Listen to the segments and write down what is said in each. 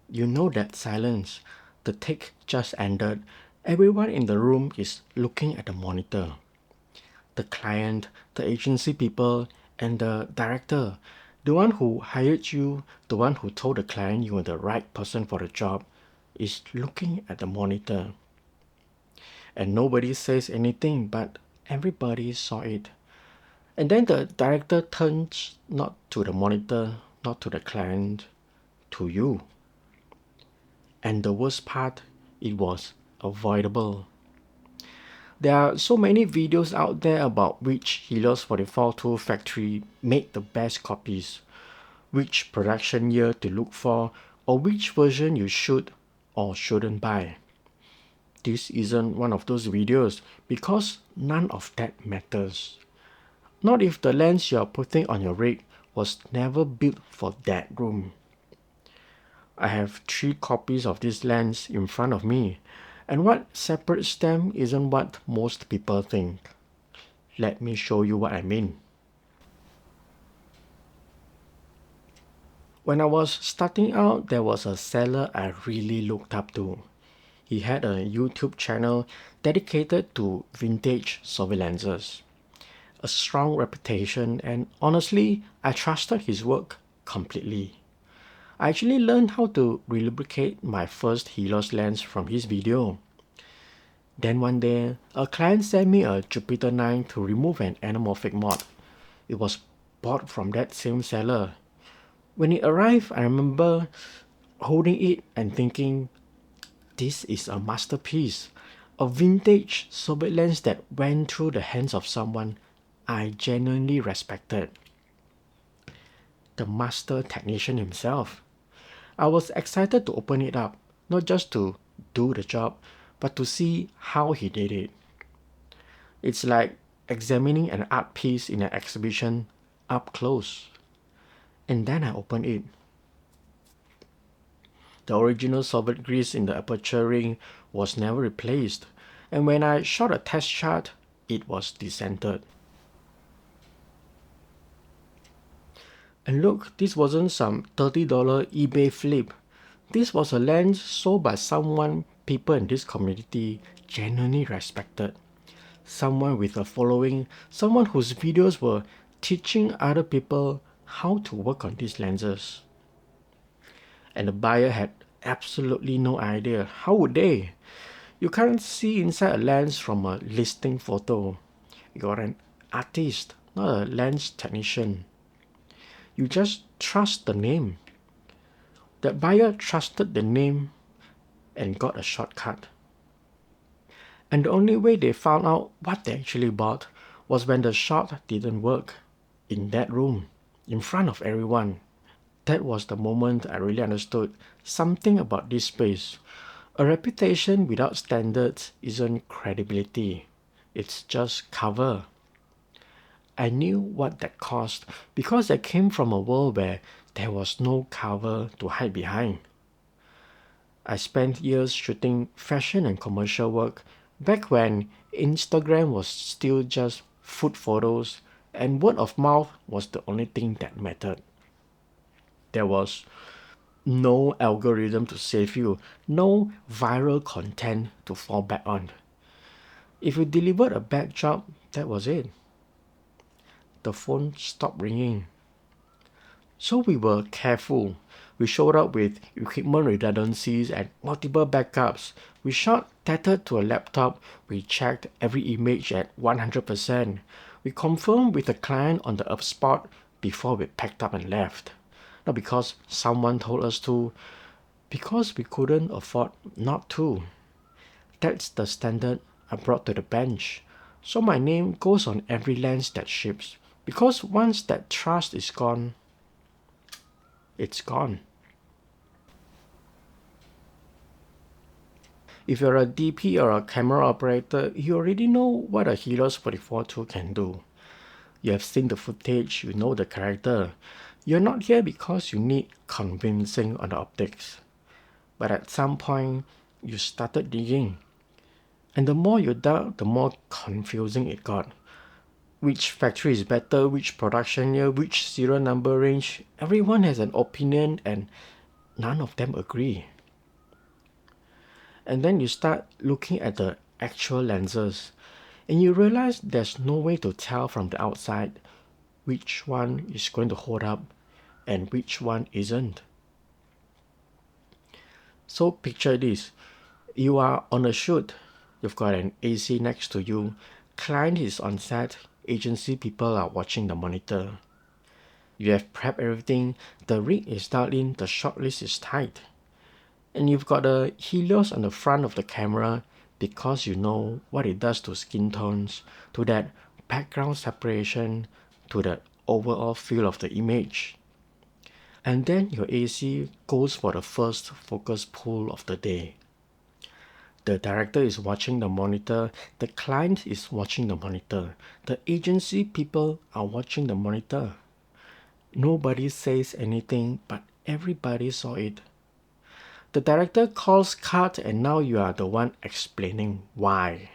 You know that silence. The take just ended. Everyone in the room is looking at the monitor. The client, the agency people, and the director, the one who hired you, the one who told the client you were the right person for the job, is looking at the monitor. And nobody says anything, but everybody saw it. And then the director turns not to the monitor, not to the client, to you. And the worst part, it was avoidable. There are so many videos out there about which Helios 44-2 factory made the best copies, which production year to look for, or which version you should or shouldn't buy. This isn't one of those videos because none of that matters. Not if the lens you're putting on your rig was never built for that room. I have 3 copies of this lens in front of me, and what separates them isn't what most people think. Let me show you what I mean. When I was starting out, there was a seller I really looked up to. He had a YouTube channel dedicated to vintage Soviet lenses. A strong reputation, and honestly, I trusted his work completely. I actually learned how to relubricate my first Helios lens from his video. Then one day, a client sent me a Jupiter 9 to remove an anamorphic mod. It was bought from that same seller. When it arrived, I remember holding it and thinking, this is a masterpiece. A vintage Soviet lens that went through the hands of someone I genuinely respected. The master technician himself. I was excited to open it up, not just to do the job, but to see how he did it. It's like examining an art piece in an exhibition up close. And then I opened it. The original Soviet grease in the aperture ring was never replaced, and when I shot a test shot, it was decentered. And look, this wasn't some $30 eBay flip. This was a lens sold by someone people in this community genuinely respected. Someone with a following, someone whose videos were teaching other people how to work on these lenses. And the buyer had absolutely no idea. How would they? You can't see inside a lens from a listing photo. You're an artist, not a lens technician. You just trust the name. That buyer trusted the name and got a shortcut. And the only way they found out what they actually bought was when the shot didn't work in that room, in front of everyone. That was the moment I really understood something about this space. A reputation without standards isn't credibility. It's just cover. I knew what that cost because I came from a world where there was no cover to hide behind. I spent years shooting fashion and commercial work back when Instagram was still just food photos and word of mouth was the only thing that mattered. There was no algorithm to save you, no viral content to fall back on. If you delivered a bad job, that was it. The phone stopped ringing. So we were careful. We showed up with equipment redundancies and multiple backups. We shot tethered to a laptop. We checked every image at 100%. We confirmed with the client on the spot before we packed up and left. Not because someone told us to, because we couldn't afford not to. That's the standard I brought to the bench. So my name goes on every lens that ships. Because once that trust is gone, it's gone. If you're a DP or a camera operator, you already know what a Helios 44-2 can do. You have seen the footage, you know the character. You're not here because you need convincing on the optics. But at some point, you started digging. And the more you dug, the more confusing it got. Which factory is better, which production year, which serial number range, everyone has an opinion and none of them agree. And then you start looking at the actual lenses and you realize there's no way to tell from the outside which one is going to hold up and which one isn't. So picture this. You are on a shoot. You've got an AC next to you. Client is on set. Agency people are watching the monitor. You have prepped everything. The rig is dialed in. The shot list is tight. And you've got a Helios on the front of the camera because you know what it does to skin tones, to that background separation, to the overall feel of the image. And then your AC goes for the first focus pull of the day. The director is watching the monitor, the client is watching the monitor, the agency people are watching the monitor. Nobody says anything, but everybody saw it. The director calls cut and now you are the one explaining why.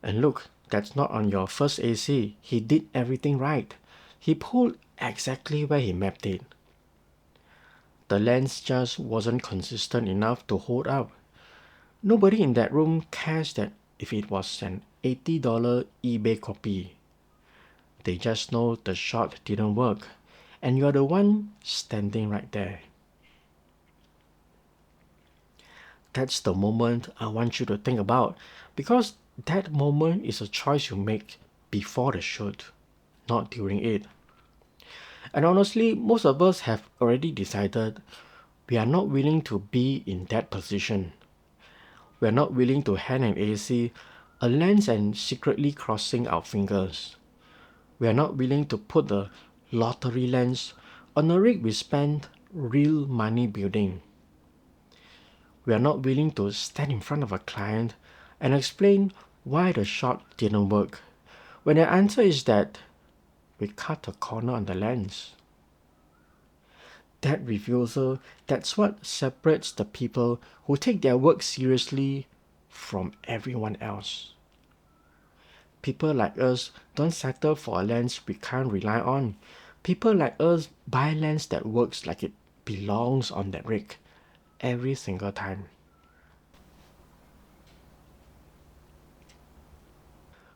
And look, that's not on your first AC. He did everything right. He pulled exactly where he mapped it. The lens just wasn't consistent enough to hold up. Nobody in that room cares that if it was an $80 eBay copy. They just know the shot didn't work, and you're the one standing right there. That's the moment I want you to think about, because that moment is a choice you make before the shoot, not during it. And honestly, most of us have already decided we are not willing to be in that position. We are not willing to hand an AC a lens and secretly crossing our fingers. We are not willing to put the lottery lens on a rig we spent real money building. We are not willing to stand in front of a client and explain why the shot didn't work, when the answer is that we cut a corner on the lens. That refusal, that's what separates the people who take their work seriously from everyone else. People like us don't settle for a lens we can't rely on. People like us buy a lens that works like it belongs on that rig every single time.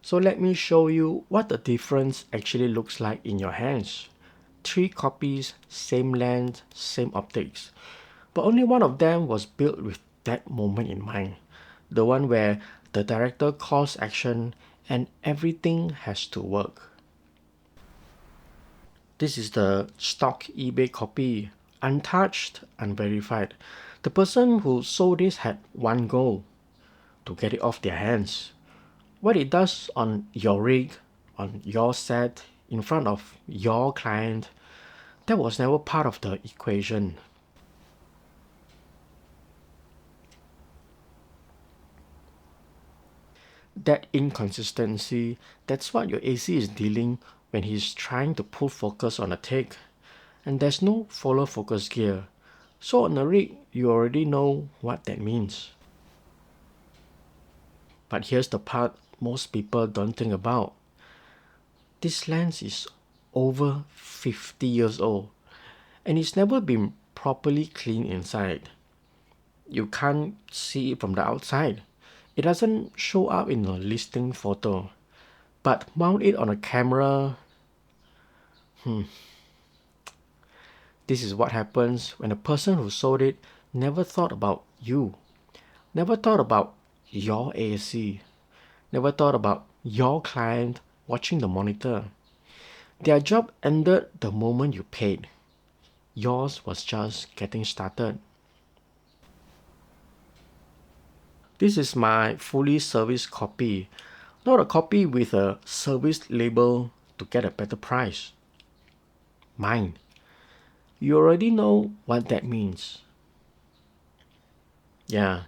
So let me show you what the difference actually looks like in your hands. 3 copies, same lens, same optics. But only one of them was built with that moment in mind. The one where the director calls action and everything has to work. This is the stock eBay copy, untouched, unverified. The person who sold this had one goal: to get it off their hands. What it does on your rig, on your set, in front of your client, that was never part of the equation. That inconsistency, that's what your AC is dealing when he's trying to pull focus on a take. And there's no follow focus gear. So on a rig, you already know what that means. But here's the part most people don't think about. This lens is over 50 years old and it's never been properly cleaned inside. You can't see it from the outside. It doesn't show up in a listing photo. But mount it on a camera. This is what happens when the person who sold it never thought about you, never thought about your AC, never thought about your client watching the monitor. Their job ended the moment you paid. Yours was just getting started. This is my fully serviced copy, not a copy with a service label to get a better price. Mine. You already know what that means. Yeah,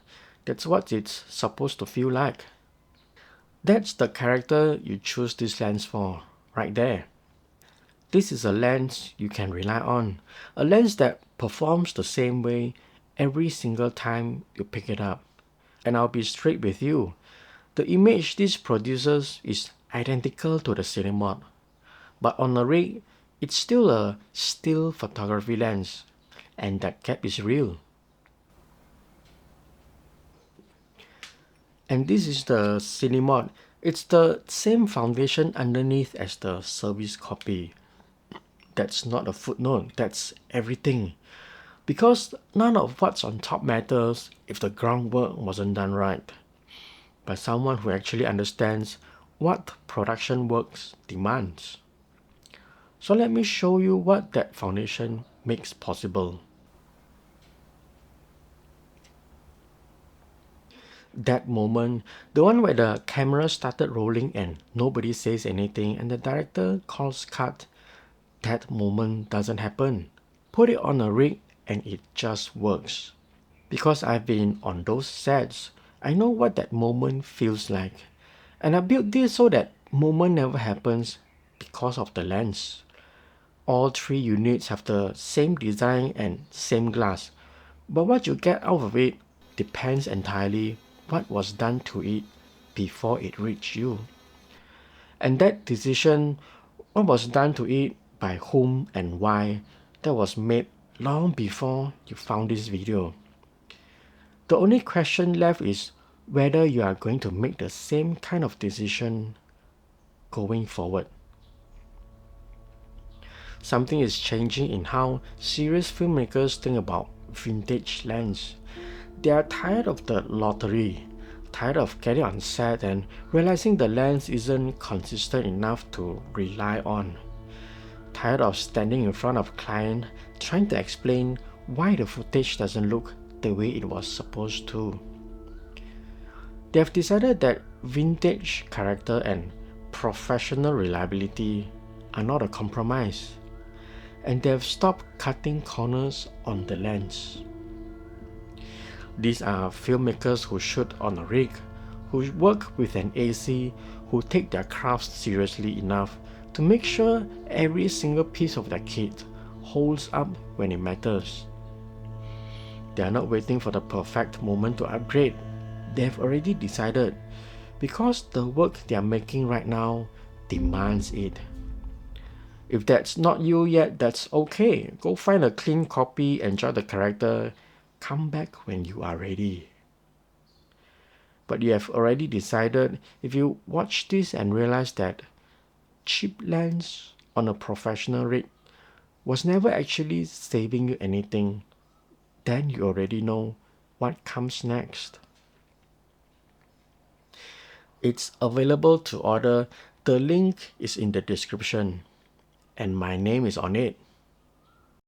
that's what it's supposed to feel like. That's the character you choose this lens for, right there. This is a lens you can rely on, a lens that performs the same way every single time you pick it up. And I'll be straight with you. The image this produces is identical to the cinemod, but on a rig, it's still a still photography lens. and that gap is real. And this is the cinemod. It's the same foundation underneath as the service copy. That's not a footnote, that's everything. Because none of what's on top matters if the groundwork wasn't done right by someone who actually understands what production works demands. So let me show you what that foundation makes possible. That moment, the one where the camera started rolling and nobody says anything and the director calls cut, that moment doesn't happen. Put it on a rig and it just works. Because I've been on those sets, I know what that moment feels like. And I built this so that moment never happens because of the lens. All three units have the same design and same glass, but what you get out of it depends entirely what was done to it before it reached you. And that decision, what was done to it by whom and why, that was made long before you found this video. The only question left is whether you are going to make the same kind of decision going forward. Something is changing in how serious filmmakers think about vintage lens. They are tired of the lottery, tired of getting on set and realizing the lens isn't consistent enough to rely on. Tired of standing in front of a client trying to explain why the footage doesn't look the way it was supposed to. They have decided that vintage character and professional reliability are not a compromise, and they have stopped cutting corners on the lens. These are filmmakers who shoot on a rig, who work with an AC, who take their craft seriously enough to make sure every single piece of their kit holds up when it matters. They are not waiting for the perfect moment to upgrade. They have already decided, because the work they are making right now demands it. If that's not you yet, that's okay. Go find a clean copy, enjoy the character, come back when you are ready. But you have already decided, if you watch this and realize that cheap lens on a professional rig was never actually saving you anything, then you already know what comes next. It's available to order. The link is in the description, and my name is on it.